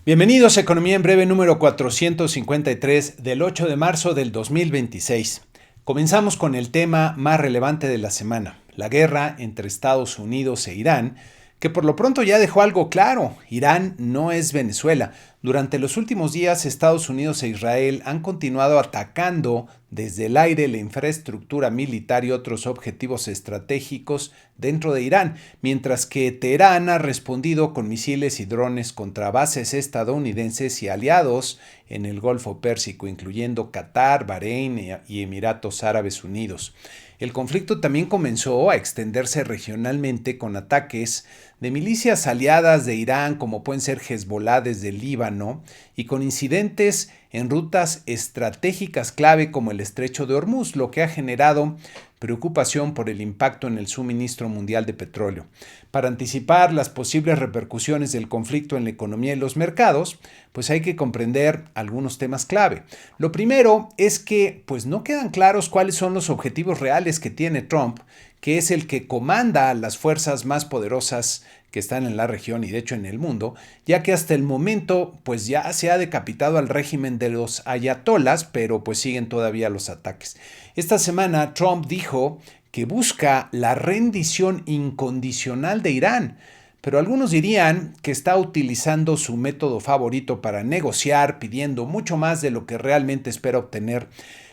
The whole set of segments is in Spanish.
Bienvenidos a Economía en Breve número 453 del 8 de marzo del 2026. Comenzamos con el tema más relevante de la semana, la guerra entre Estados Unidos e Irán, que por lo pronto ya dejó algo claro: Irán no es Venezuela. Durante los últimos días, Estados Unidos e Israel han continuado atacando desde el aire la infraestructura militar y otros objetivos estratégicos dentro de Irán, mientras que Teherán ha respondido con misiles y drones contra bases estadounidenses y aliados en el Golfo Pérsico, incluyendo Qatar, Bahrein y Emiratos Árabes Unidos. El conflicto también comenzó a extenderse regionalmente con ataques de milicias aliadas de Irán, como pueden ser Hezbollah desde Líbano, y con incidentes en rutas estratégicas clave como el Estrecho de Hormuz, lo que ha generado preocupación por el impacto en el suministro mundial de petróleo. Para anticipar las posibles repercusiones del conflicto en la economía y los mercados, pues hay que comprender algunos temas clave. Lo primero es que pues no quedan claros cuáles son los objetivos reales que tiene Trump, que es el que comanda a las fuerzas más poderosas que están en la región y de hecho en el mundo, ya que hasta el momento pues ya se ha decapitado al régimen de los ayatolas, pero pues siguen todavía los ataques. Esta semana Trump dijo que busca la rendición incondicional de Irán, pero algunos dirían que está utilizando su método favorito para negociar, pidiendo mucho más de lo que realmente espera obtener.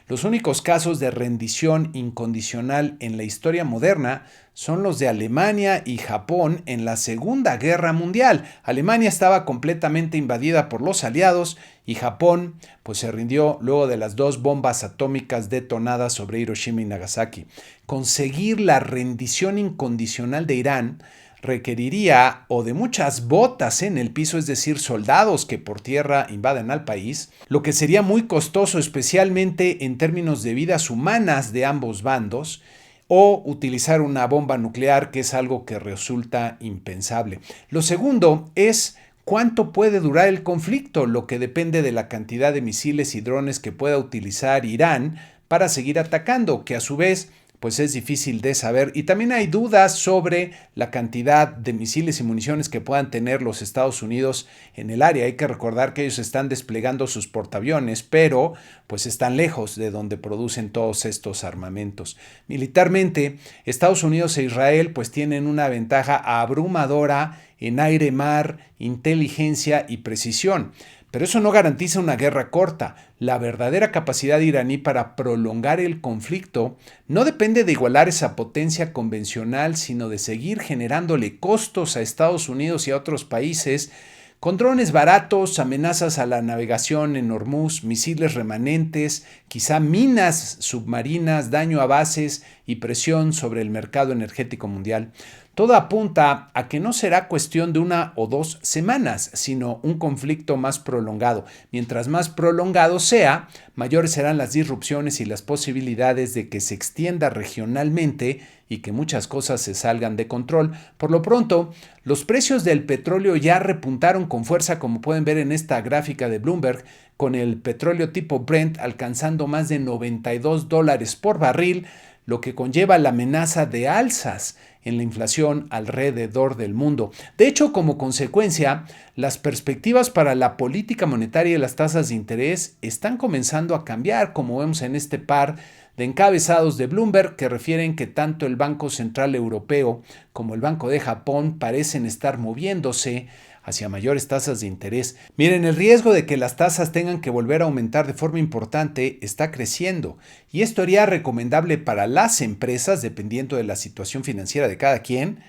Los únicos casos de rendición incondicional en la historia moderna son los de Alemania y Japón en la Segunda Guerra Mundial. Alemania estaba completamente invadida por los aliados y Japón pues se rindió luego de las dos bombas atómicas detonadas sobre Hiroshima y Nagasaki. Conseguir la rendición incondicional de Irán requeriría o de muchas botas en el piso, es decir, soldados que por tierra invaden al país, lo que sería muy costoso, especialmente en términos de vidas humanas de ambos bandos, o utilizar una bomba nuclear, que es algo que resulta impensable. Lo segundo es cuánto puede durar el conflicto, lo que depende de la cantidad de misiles y drones que pueda utilizar Irán para seguir atacando, que a su vez pues es difícil de saber, y también hay dudas sobre la cantidad de misiles y municiones que puedan tener los Estados Unidos en el área. Hay que recordar que ellos están desplegando sus portaaviones, pero pues están lejos de donde producen todos estos armamentos. Militarmente, Estados Unidos e Israel pues tienen una ventaja abrumadora en aire, mar, inteligencia y precisión. Pero eso no garantiza una guerra corta. La verdadera capacidad iraní para prolongar el conflicto no depende de igualar esa potencia convencional, sino de seguir generándole costos a Estados Unidos y a otros países con drones baratos, amenazas a la navegación en Hormuz, misiles remanentes, quizá minas submarinas, daño a bases y presión sobre el mercado energético mundial. Todo apunta a que no será cuestión de 1 o 2 semanas, sino un conflicto más prolongado. Mientras más prolongado sea, mayores serán las disrupciones y las posibilidades de que se extienda regionalmente y que muchas cosas se salgan de control. Por lo pronto, los precios del petróleo ya repuntaron con fuerza, como pueden ver en esta gráfica de Bloomberg, con el petróleo tipo Brent alcanzando más de $92 por barril, lo que conlleva la amenaza de alzas en la inflación alrededor del mundo. De hecho, como consecuencia, las perspectivas para la política monetaria y las tasas de interés están comenzando a cambiar, como vemos en este par de encabezados de Bloomberg, que refieren que tanto el Banco Central Europeo como el Banco de Japón parecen estar moviéndose hacia mayores tasas de interés. Miren, el riesgo de que las tasas tengan que volver a aumentar de forma importante está creciendo, y esto haría recomendable para las empresas, dependiendo de la situación financiera de cada quien,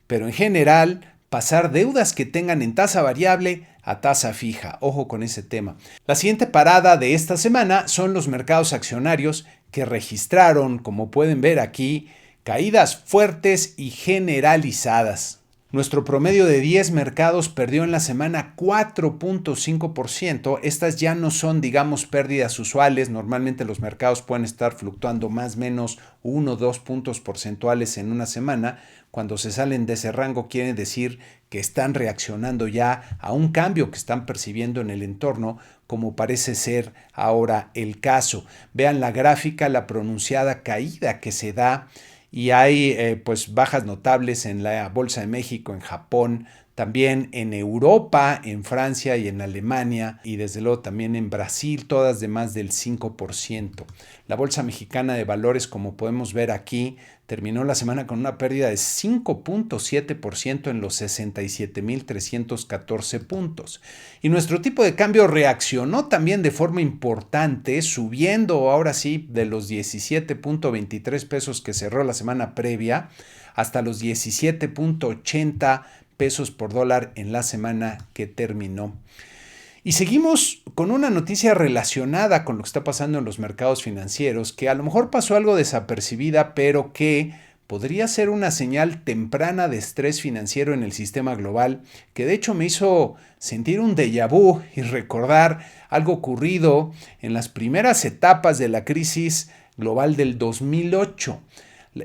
pero en general pasar deudas que tengan en tasa variable a tasa fija. Ojo con ese tema. La siguiente parada de esta semana son los mercados accionarios, que registraron, como pueden ver aquí, caídas fuertes y generalizadas. Nuestro promedio de 10 mercados perdió en la semana 4.5%. Estas ya no son, digamos, pérdidas usuales. Normalmente los mercados pueden estar fluctuando más o menos 1 o 2 puntos porcentuales en una semana. Cuando se salen de ese rango quiere decir que están reaccionando ya a un cambio que están percibiendo en el entorno, como parece ser ahora el caso. Vean la gráfica, la pronunciada caída que se da, y hay pues bajas notables en la Bolsa de México, en Japón, también en Europa, en Francia y en Alemania, y desde luego también en Brasil, todas de más del 5%. La Bolsa Mexicana de Valores, como podemos ver aquí, terminó la semana con una pérdida de 5.7% en los 67.314 puntos. Y nuestro tipo de cambio reaccionó también de forma importante, subiendo ahora sí de los 17.23 pesos que cerró la semana previa hasta los 17.80 pesos por dólar en la semana que terminó. Y seguimos con una noticia relacionada con lo que está pasando en los mercados financieros, que a lo mejor pasó algo desapercibida, pero que podría ser una señal temprana de estrés financiero en el sistema global, que de hecho me hizo sentir un déjà vu y recordar algo ocurrido en las primeras etapas de la crisis global del 2008.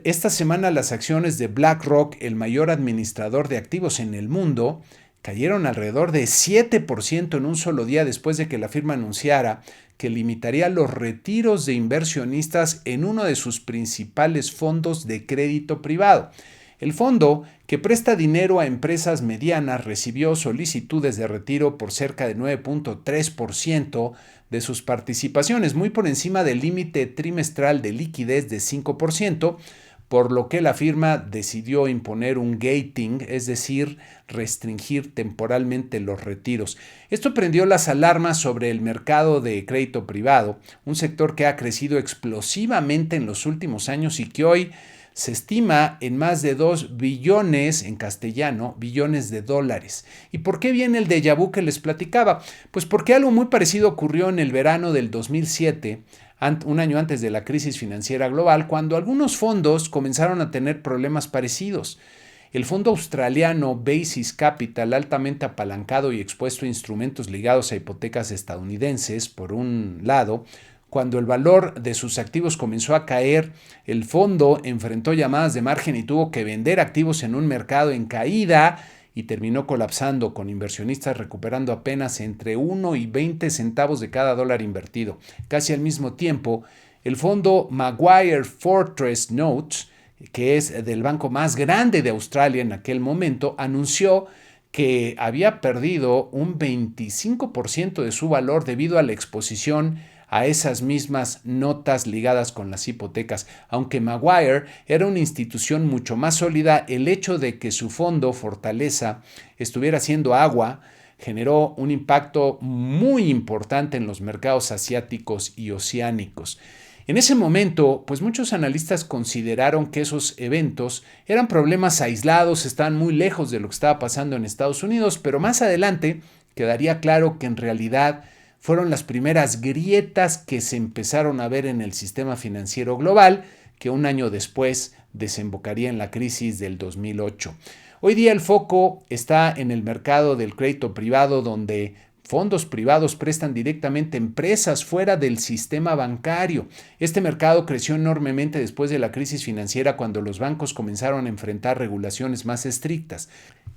Esta semana las acciones de BlackRock, el mayor administrador de activos en el mundo, cayeron alrededor de 7% en un solo día después de que la firma anunciara que limitaría los retiros de inversionistas en uno de sus principales fondos de crédito privado. El fondo, que presta dinero a empresas medianas, recibió solicitudes de retiro por cerca de 9.3% de sus participaciones, muy por encima del límite trimestral de liquidez de 5%, por lo que la firma decidió imponer un gating, es decir, restringir temporalmente los retiros. Esto prendió las alarmas sobre el mercado de crédito privado, un sector que ha crecido explosivamente en los últimos años y que hoy se estima en más de 2 billones, en castellano, billones de dólares. ¿Y por qué viene el déjà vu que les platicaba? Pues porque algo muy parecido ocurrió en el verano del 2007, un año antes de la crisis financiera global, cuando algunos fondos comenzaron a tener problemas parecidos. El fondo australiano Basis Capital, altamente apalancado y expuesto a instrumentos ligados a hipotecas estadounidenses, por un lado, cuando el valor de sus activos comenzó a caer, el fondo enfrentó llamadas de margen y tuvo que vender activos en un mercado en caída y terminó colapsando, con inversionistas recuperando apenas entre 1 y 20 centavos de cada dólar invertido. Casi al mismo tiempo, el fondo Maguire Fortress Notes, que es del banco más grande de Australia en aquel momento, anunció que había perdido un 25% de su valor debido a la exposición a esas mismas notas ligadas con las hipotecas. Aunque Maguire era una institución mucho más sólida, el hecho de que su fondo Fortaleza estuviera haciendo agua generó un impacto muy importante en los mercados asiáticos y oceánicos. En ese momento, pues muchos analistas consideraron que esos eventos eran problemas aislados, estaban muy lejos de lo que estaba pasando en Estados Unidos, pero más adelante quedaría claro que en realidad fueron las primeras grietas que se empezaron a ver en el sistema financiero global, que un año después desembocaría en la crisis del 2008. Hoy día el foco está en el mercado del crédito privado, donde fondos privados prestan directamente a empresas fuera del sistema bancario. Este mercado creció enormemente después de la crisis financiera, cuando los bancos comenzaron a enfrentar regulaciones más estrictas.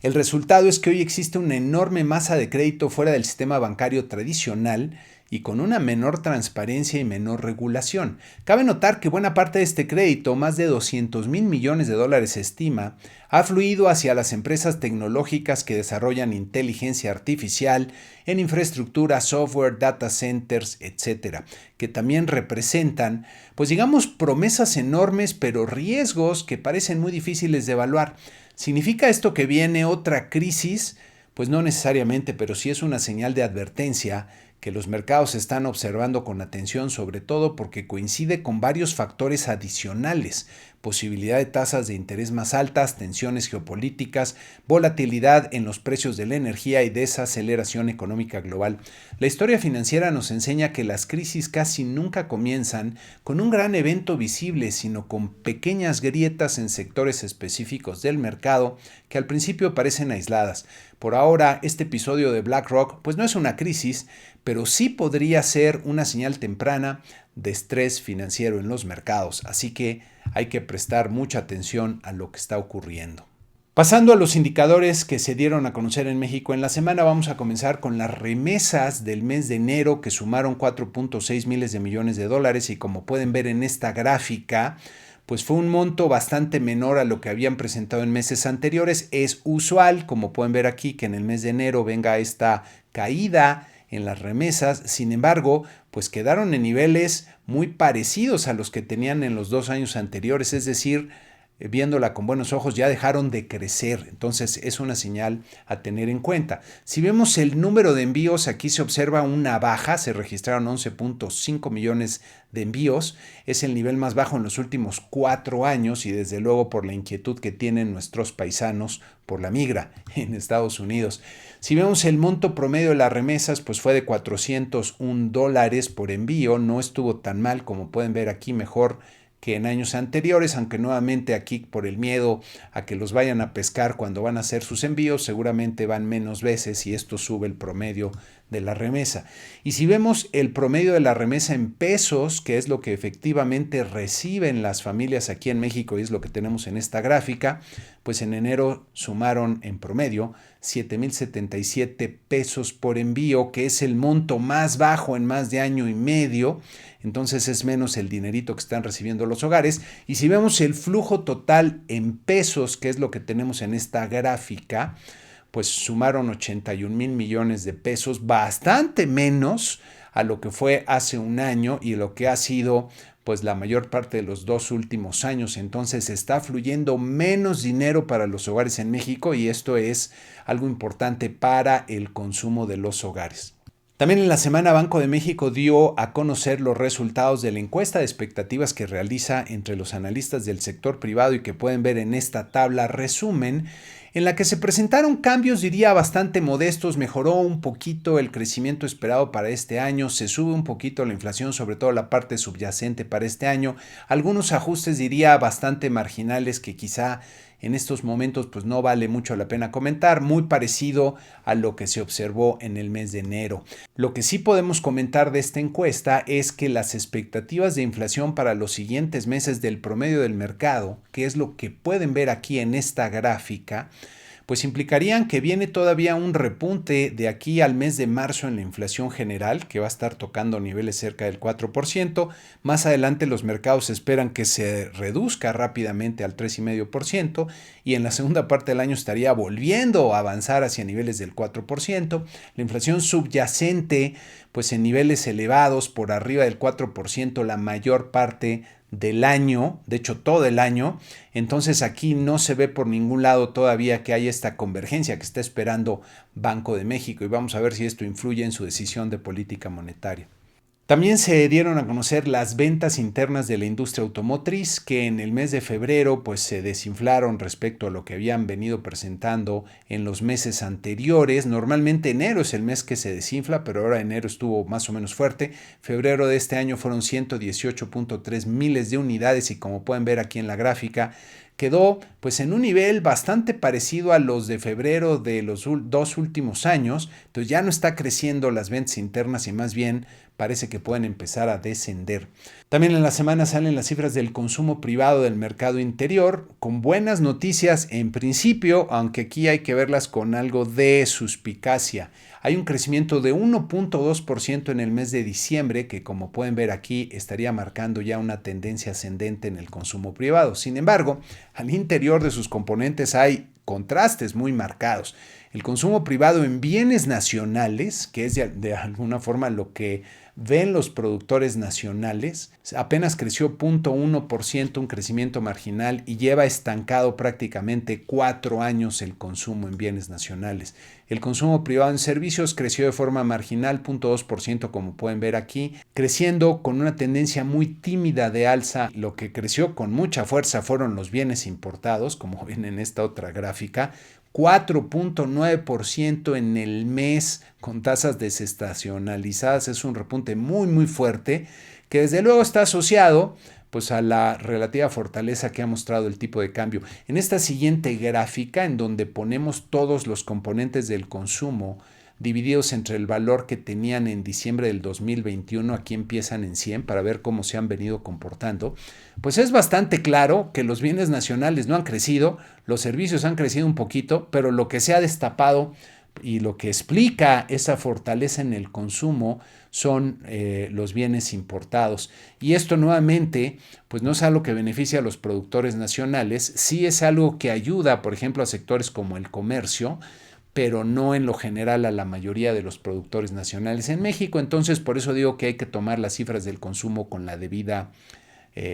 El resultado es que hoy existe una enorme masa de crédito fuera del sistema bancario tradicional y con una menor transparencia y menor regulación. Cabe notar que buena parte de este crédito, más de 200,000 millones de dólares se estima, ha fluido hacia las empresas tecnológicas que desarrollan inteligencia artificial en infraestructura, software, data centers, etc., que también representan, pues digamos, promesas enormes, pero riesgos que parecen muy difíciles de evaluar. ¿Significa esto que viene otra crisis? Pues no necesariamente, pero sí es una señal de advertencia que los mercados están observando con atención, sobre todo porque coincide con varios factores adicionales: posibilidad de tasas de interés más altas, tensiones geopolíticas, volatilidad en los precios de la energía y desaceleración económica global. La historia financiera nos enseña que las crisis casi nunca comienzan con un gran evento visible, sino con pequeñas grietas en sectores específicos del mercado que al principio parecen aisladas. Por ahora, este episodio de BlackRock pues no es una crisis, pero sí podría ser una señal temprana de estrés financiero en los mercados, así que hay que prestar mucha atención a lo que está ocurriendo. Pasando a los indicadores que se dieron a conocer en México en la semana, vamos a comenzar con las remesas del mes de enero, que sumaron 4.6 miles de millones de dólares, y como pueden ver en esta gráfica, pues fue un monto bastante menor a lo que habían presentado en meses anteriores. Es usual, como pueden ver aquí, que en el mes de enero venga esta caída en las remesas. Sin embargo, pues quedaron en niveles muy parecidos a los que tenían en los 2 años anteriores, es decir, viéndola con buenos ojos, ya dejaron de crecer. Entonces es una señal a tener en cuenta. Si vemos el número de envíos, aquí se observa una baja. Se registraron 11.5 millones de envíos. Es el nivel más bajo en los últimos 4 años y desde luego por la inquietud que tienen nuestros paisanos por la migra en Estados Unidos. Si vemos el monto promedio de las remesas, pues fue de $401 por envío. No estuvo tan mal, como pueden ver aquí, mejor que en años anteriores, aunque nuevamente aquí por el miedo a que los vayan a pescar cuando van a hacer sus envíos, seguramente van menos veces y esto sube el promedio de la remesa. Y si vemos el promedio de la remesa en pesos, que es lo que efectivamente reciben las familias aquí en México y es lo que tenemos en esta gráfica, pues en enero sumaron en promedio 7,077 pesos por envío, que es el monto más bajo en más de año y medio. Entonces es menos el dinerito que están recibiendo los hogares. Y si vemos el flujo total en pesos, que es lo que tenemos en esta gráfica, pues sumaron 81 mil millones de pesos, bastante menos a lo que fue hace un año y lo que ha sido pues la mayor parte de los 2 últimos años. Entonces está fluyendo menos dinero para los hogares en México y esto es algo importante para el consumo de los hogares. También en la semana Banco de México dio a conocer los resultados de la encuesta de expectativas que realiza entre los analistas del sector privado y que pueden ver en esta tabla resumen, en la que se presentaron cambios, diría, bastante modestos. Mejoró un poquito el crecimiento esperado para este año, se sube un poquito la inflación, sobre todo la parte subyacente para este año. Algunos ajustes, diría, bastante marginales que quizá en estos momentos pues no vale mucho la pena comentar, muy parecido a lo que se observó en el mes de enero. Lo que sí podemos comentar de esta encuesta es que las expectativas de inflación para los siguientes meses del promedio del mercado, que es lo que pueden ver aquí en esta gráfica, pues implicarían que viene todavía un repunte de aquí al mes de marzo en la inflación general, que va a estar tocando niveles cerca del 4%. Más adelante los mercados esperan que se reduzca rápidamente al 3,5% y en la segunda parte del año estaría volviendo a avanzar hacia niveles del 4%. La inflación subyacente, pues en niveles elevados, por arriba del 4% la mayor parte del año, de hecho todo el año. Entonces aquí no se ve por ningún lado todavía que haya esta convergencia que está esperando Banco de México y vamos a ver si esto influye en su decisión de política monetaria. También se dieron a conocer las ventas internas de la industria automotriz, que en el mes de febrero pues se desinflaron respecto a lo que habían venido presentando en los meses anteriores. Normalmente enero es el mes que se desinfla, pero ahora enero estuvo más o menos fuerte. Febrero de este año fueron 118.3 miles de unidades y como pueden ver aquí en la gráfica, quedó pues en un nivel bastante parecido a los de febrero de los 2 últimos años. Entonces ya no está creciendo las ventas internas y más bien parece que pueden empezar a descender. También en la semana salen las cifras del consumo privado del mercado interior, con buenas noticias en principio, aunque aquí hay que verlas con algo de suspicacia. Hay un crecimiento de 1.2% en el mes de diciembre, que como pueden ver aquí estaría marcando ya una tendencia ascendente en el consumo privado. Sin embargo, al interior de sus componentes hay contrastes muy marcados. El consumo privado en bienes nacionales, que es de alguna forma lo que ven los productores nacionales, apenas creció 0.1%, un crecimiento marginal, y lleva estancado prácticamente 4 años el consumo en bienes nacionales. El consumo privado en servicios creció de forma marginal, 0.2%, como pueden ver aquí, creciendo con una tendencia muy tímida de alza. Lo que creció con mucha fuerza fueron los bienes importados, como ven en esta otra gráfica, 4.9% en el mes con tasas desestacionalizadas. Es un repunte muy fuerte que desde luego está asociado pues a la relativa fortaleza que ha mostrado el tipo de cambio. En esta siguiente gráfica, en donde ponemos todos los componentes del consumo divididos entre el valor que tenían en diciembre del 2021, aquí empiezan en 100 para ver cómo se han venido comportando, pues es bastante claro que los bienes nacionales no han crecido, los servicios han crecido un poquito, pero lo que se ha destapado y lo que explica esa fortaleza en el consumo son los bienes importados. Y esto nuevamente, pues no es algo que beneficia a los productores nacionales, sí es algo que ayuda, por ejemplo, a sectores como el comercio, pero no en lo general a la mayoría de los productores nacionales en México. Entonces, por eso digo que hay que tomar las cifras del consumo con la debida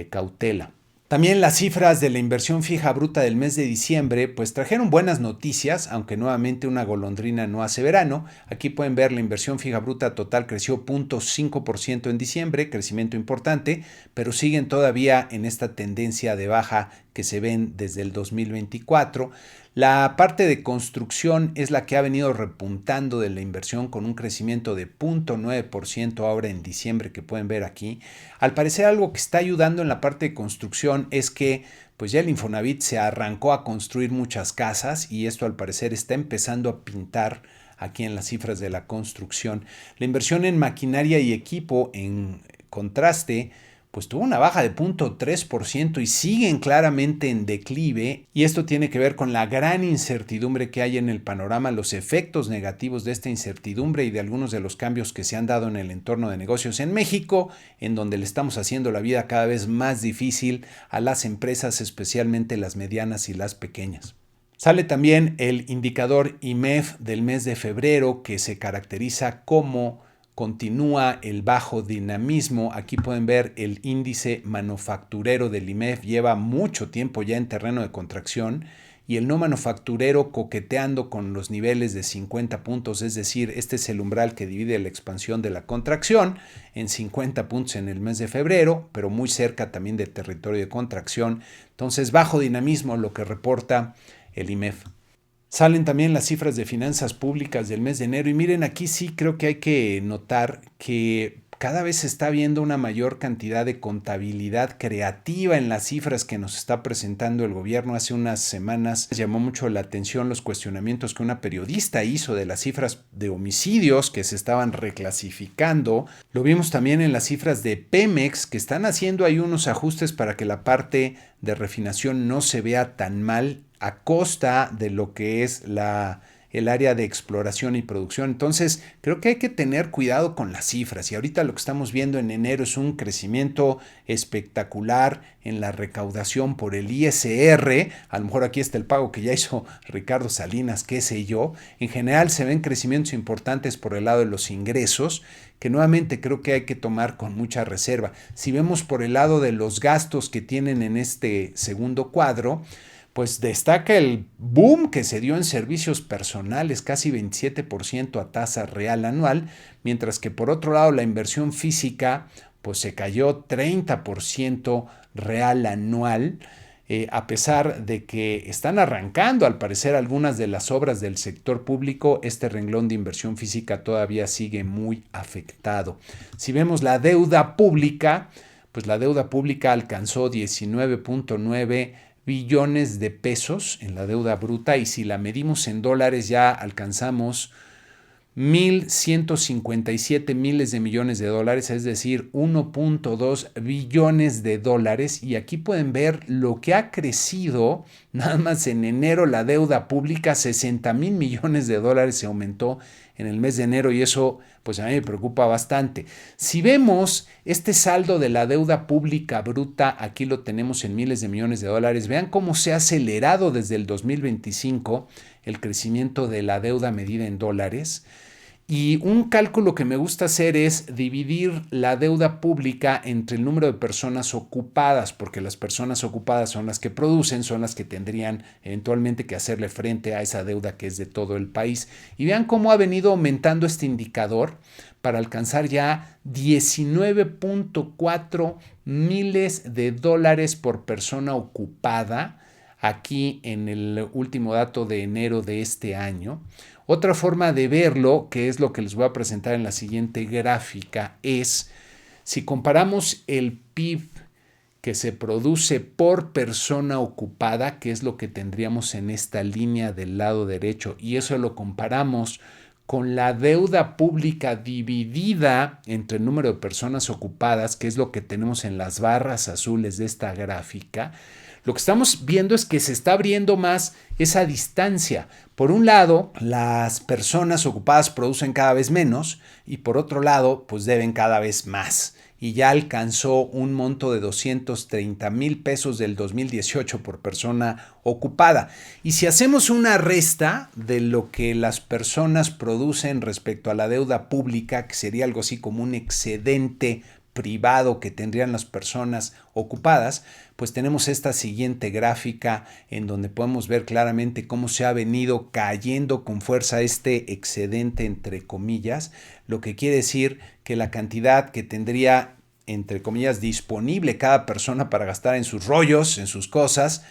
cautela. También las cifras de la inversión fija bruta del mes de diciembre pues trajeron buenas noticias, aunque nuevamente una golondrina no hace verano. Aquí pueden ver la inversión fija bruta total creció 0.5% en diciembre, crecimiento importante, pero siguen todavía en esta tendencia de baja que se ven desde el 2024. La parte de construcción es la que ha venido repuntando de la inversión con un crecimiento de 0.9% ahora en diciembre que pueden ver aquí. Al parecer algo que está ayudando en la parte de construcción es que pues ya el Infonavit se arrancó a construir muchas casas y esto al parecer está empezando a pintar aquí en las cifras de la construcción. La inversión en maquinaria y equipo en contraste pues tuvo una baja de 0.3% y siguen claramente en declive, y esto tiene que ver con la gran incertidumbre que hay en el panorama, los efectos negativos de esta incertidumbre y de algunos de los cambios que se han dado en el entorno de negocios en México, en donde le estamos haciendo la vida cada vez más difícil a las empresas, especialmente las medianas y las pequeñas. Sale también el indicador IMEF del mes de febrero, que se caracteriza como continúa el bajo dinamismo. Aquí pueden ver el índice manufacturero del IMEF, lleva mucho tiempo ya en terreno de contracción, y el no manufacturero coqueteando con los niveles de 50 puntos, es decir, este es el umbral que divide la expansión de la contracción en 50 puntos en el mes de febrero, pero muy cerca también del territorio de contracción. Entonces, bajo dinamismo lo que reporta el IMEF. Salen también las cifras de finanzas públicas del mes de enero y miren, aquí sí creo que hay que notar que cada vez se está viendo una mayor cantidad de contabilidad creativa en las cifras que nos está presentando el gobierno. Hace unas semanas llamó mucho la atención los cuestionamientos que una periodista hizo de las cifras de homicidios que se estaban reclasificando. Lo vimos también en las cifras de Pemex, que están haciendo ahí unos ajustes para que la parte de refinación no se vea tan mal a costa de lo que es el área de exploración y producción. Entonces, creo que hay que tener cuidado con las cifras. Y ahorita lo que estamos viendo en enero es un crecimiento espectacular en la recaudación por el ISR. A lo mejor aquí está el pago que ya hizo Ricardo Salinas, qué sé yo. En general se ven crecimientos importantes por el lado de los ingresos, que nuevamente creo que hay que tomar con mucha reserva. Si vemos por el lado de los gastos que tienen en este segundo cuadro, pues destaca el boom que se dio en servicios personales, casi 27% a tasa real anual, mientras que por otro lado la inversión física pues se cayó 30% real anual, a pesar de que están arrancando al parecer algunas de las obras del sector público. Este renglón de inversión física todavía sigue muy afectado. Si vemos la deuda pública, pues la deuda pública alcanzó 19.9 billones de pesos en la deuda bruta, y si la medimos en dólares ya alcanzamos 1.157 miles de millones de dólares, es decir, 1.2 billones de dólares. Y aquí pueden ver lo que ha crecido nada más en enero la deuda pública, 60 mil millones de dólares se aumentó en el mes de enero, y eso pues a mí me preocupa bastante. Si vemos este saldo de la deuda pública bruta, aquí lo tenemos en miles de millones de dólares. Vean cómo se ha acelerado desde el 2025 el crecimiento de la deuda medida en dólares. Y un cálculo que me gusta hacer es dividir la deuda pública entre el número de personas ocupadas, porque las personas ocupadas son las que producen, son las que tendrían eventualmente que hacerle frente a esa deuda que es de todo el país. Y vean cómo ha venido aumentando este indicador para alcanzar ya 19.4 miles de dólares por persona ocupada aquí en el último dato de enero de este año. Otra forma de verlo, que es lo que les voy a presentar en la siguiente gráfica, es si comparamos el PIB que se produce por persona ocupada, que es lo que tendríamos en esta línea del lado derecho, y eso lo comparamos con la deuda pública dividida entre el número de personas ocupadas, que es lo que tenemos en las barras azules de esta gráfica, Lo que estamos viendo es que se está abriendo más esa distancia. Por un lado, las personas ocupadas producen cada vez menos y por otro lado, pues deben cada vez más. Y ya alcanzó un monto de 230,000 pesos del 2018 por persona ocupada. Y si hacemos una resta de lo que las personas producen respecto a la deuda pública, que sería algo así como un excedente privado que tendrían las personas ocupadas, pues tenemos esta siguiente gráfica en donde podemos ver claramente cómo se ha venido cayendo con fuerza este excedente entre comillas, lo que quiere decir que la cantidad que tendría entre comillas disponible cada persona para gastar en sus rollos, en sus cosas,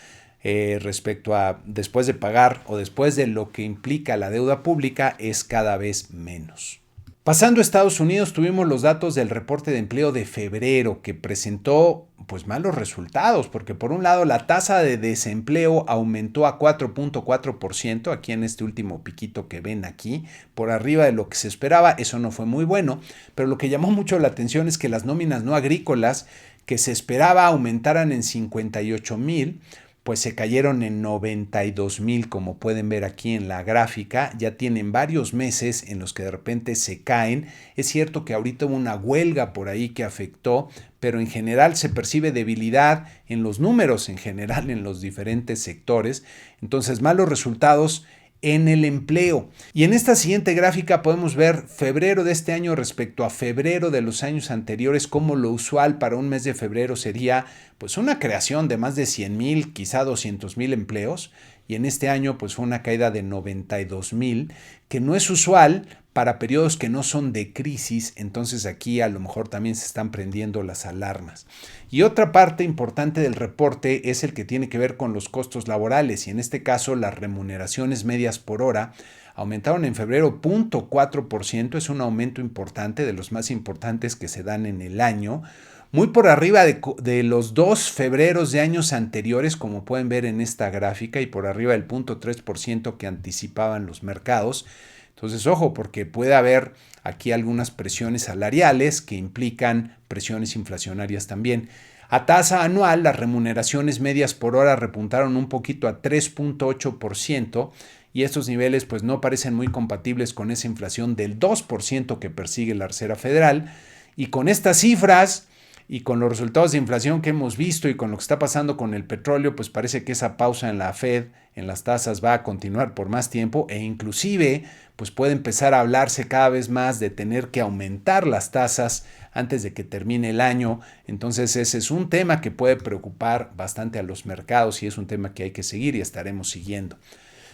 respecto a después de pagar o después de lo que implica la deuda pública es cada vez menos. Pasando a Estados Unidos, tuvimos los datos del reporte de empleo de febrero que presentó pues malos resultados, porque por un lado la tasa de desempleo aumentó a 4.4% aquí en este último piquito que ven aquí, por arriba de lo que se esperaba, eso no fue muy bueno, pero lo que llamó mucho la atención es que las nóminas no agrícolas que se esperaba aumentaran en 58,000, pues se cayeron en 92,000, como pueden ver aquí en la gráfica. Ya tienen varios meses en los que de repente se caen. Es cierto que ahorita hubo una huelga por ahí que afectó, pero en general se percibe debilidad en los números, en general en los diferentes sectores. Entonces, malos resultados en el empleo. Y en esta siguiente gráfica podemos ver febrero de este año respecto a febrero de los años anteriores, como lo usual para un mes de febrero sería pues una creación de más de 100,000, quizá 200,000 empleos, y en este año pues fue una caída de 92,000, que no es usual para periodos que no son de crisis, entonces aquí a lo mejor también se están prendiendo las alarmas. Y otra parte importante del reporte es el que tiene que ver con los costos laborales, y en este caso las remuneraciones medias por hora aumentaron en febrero 0.4%, es un aumento importante, de los más importantes que se dan en el año, muy por arriba de los 2 febreros de años anteriores, como pueden ver en esta gráfica, y por arriba del 0.3% que anticipaban los mercados. Entonces, ojo, porque puede haber aquí algunas presiones salariales que implican presiones inflacionarias también. A tasa anual, las remuneraciones medias por hora repuntaron un poquito a 3.8%, y estos niveles pues no parecen muy compatibles con esa inflación del 2% que persigue la Reserva Federal. Y con estas cifras y con los resultados de inflación que hemos visto y con lo que está pasando con el petróleo, pues parece que esa pausa en la Fed, en las tasas, va a continuar por más tiempo, e inclusive pues puede empezar a hablarse cada vez más de tener que aumentar las tasas antes de que termine el año. Entonces ese es un tema que puede preocupar bastante a los mercados y es un tema que hay que seguir y estaremos siguiendo.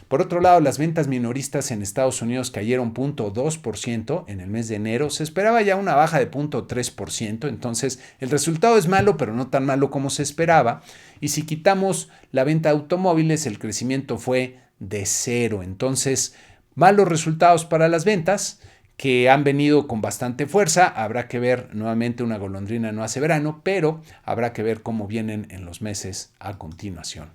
Por otro lado, las ventas minoristas en Estados Unidos cayeron 0.2% en el mes de enero. Se esperaba ya una baja de 0.3%, entonces el resultado es malo, pero no tan malo como se esperaba. Y si quitamos la venta de automóviles, el crecimiento fue de 0. Entonces, malos resultados para las ventas, que han venido con bastante fuerza. Habrá que ver, nuevamente una golondrina no hace verano, pero habrá que ver cómo vienen en los meses a continuación.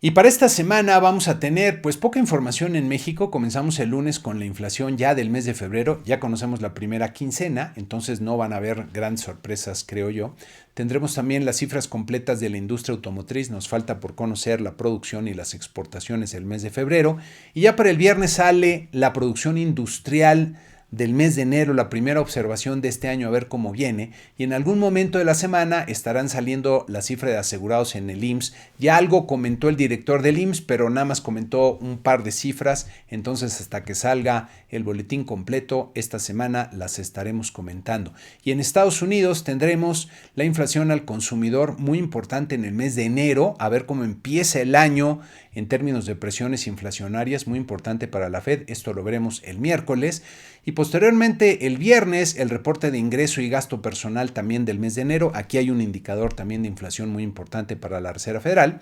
Y para esta semana vamos a tener pues poca información en México. Comenzamos el lunes con la inflación ya del mes de febrero. Ya conocemos la primera quincena, entonces no van a haber grandes sorpresas, creo yo. Tendremos también las cifras completas de la industria automotriz. Nos falta por conocer la producción y las exportaciones del mes de febrero. Y ya para el viernes sale la producción industrial del mes de enero, la primera observación de este año, a ver cómo viene, y en algún momento de la semana estarán saliendo la cifra de asegurados en el IMSS. Ya algo comentó el director del IMSS, pero nada más comentó un par de cifras, entonces hasta que salga el boletín completo esta semana las estaremos comentando. Y en Estados Unidos tendremos la inflación al consumidor muy importante en el mes de enero, a ver cómo empieza el año en términos de presiones inflacionarias, muy importante para la Fed. Esto lo veremos el miércoles. Y posteriormente el viernes el reporte de ingreso y gasto personal también del mes de enero. Aquí hay un indicador también de inflación muy importante para la Reserva Federal.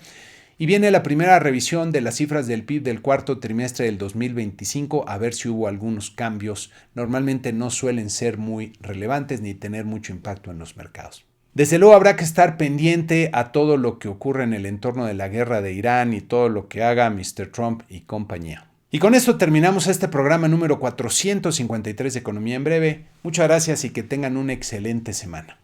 Y viene la primera revisión de las cifras del PIB del cuarto trimestre del 2025, a ver si hubo algunos cambios. Normalmente no suelen ser muy relevantes ni tener mucho impacto en los mercados. Desde luego habrá que estar pendiente a todo lo que ocurre en el entorno de la guerra de Irán y todo lo que haga Mr. Trump y compañía. Y con esto terminamos este programa número 453 de Economía en Breve. Muchas gracias y que tengan una excelente semana.